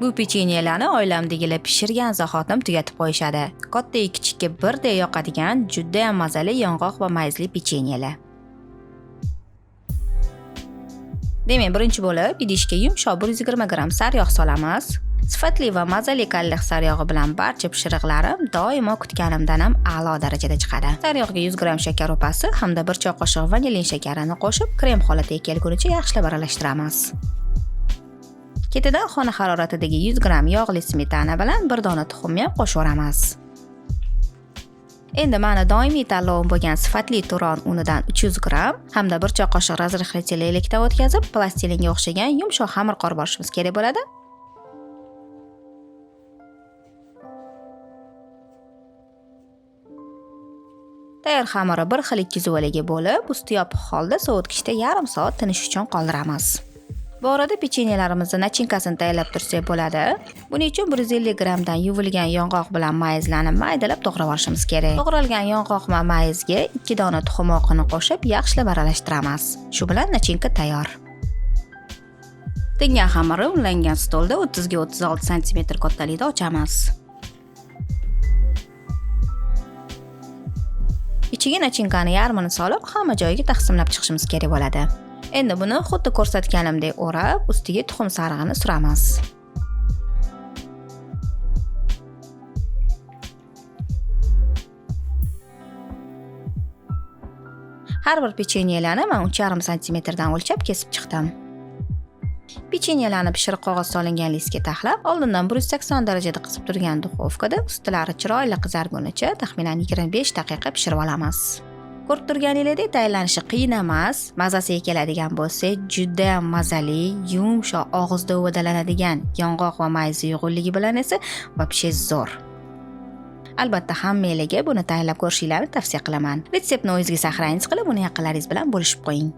Bu pechenyelarni oilamdagilar pishirgan zahotim tugatib qo'yishadi. Katta kichikka birdek yoqadigan juda ham mazali yong'oq va mayizli pechenyelar. Demak, birinchi bo'lib idishga yumshoq 120 gram sariyog' solamiz. Sifatli va mazali kallik sariyog'i bilan barcha pishiriqlarim doimo kutganimdan ham a'lo darajada chiqadi. Sariyog'ga 100 gram shakar upasi hamda 1 choy qoshiq vanilin shakarini qo'shib, krem holatiga kelgunicha yaxshilab aralashtiramiz. Ketidan xona haroratidagi 100 gram yog'li smetana bilan 1 dona tuxumni ham qo'shaveramiz. Endi mana doimiy tanlovim bo'lgan sifatli turon unidan 300 gram hamda 1 choy qoshiq razrihlatli elakdan o'tkazib, plastilinga o'xshagan yumshoq xamir qor borishimiz kerak bo'ladi. Tayyor xamirni bir xil ikki zuvaliga bo'lib, usti yopiq holda sovutgichda yarim soat tinish uchun qoldiramiz. Bu orada pechenyelarimizni nachinkasini tayyorlab tursak bo'ladi. Buning uchun 150 gramdan yuvilgan yong'oq bilan mayizlarni maydalab to'g'rab olishimiz kerak. To'g'ralgan yong'oq va mayizga 2 dona tuxum oqini qo'shib, yaxshilab aralashtiramiz. Shu bilan nachinka tayyor. Tingan xamirni unlangan stolda 30 ga 36 sm kattalikda ochamiz. Ichiga nachinkani yarmini solib, hamma joyiga taqsimlab chiqishimiz kerak bo'ladi. Endi buni xuddi ko'rsatganimdek o'rab, ustiga tuxum sarig'ini suramiz. Har bir pechenyelarni men 3,5 sm dan o'lchab kesib chiqdim. Pechenyelarni pishiriq qog'oz solingan listga taxlab, oldindan 180 darajada qisib turgan duxovkada ustilari chiroyli qizargunicha taxminan 25 daqiqa pishirib olamiz. Ko'rib turganingizdek, tayyorlanishi qiyin emas, mazasiga keladigan bo'lsa, juda ham mazali, yumshoq, og'izda uvidalanadigan yong'oq va mayiz uyg'unligi bilan esa vobshe zo'r. Albatta, hammalarga buni tayyorlab ko'rishingizni tavsiya qilaman. Retseptni o'zingizga saqlangiz qilib, uni yaqinlaringiz bilan bo'lishib qo'ying.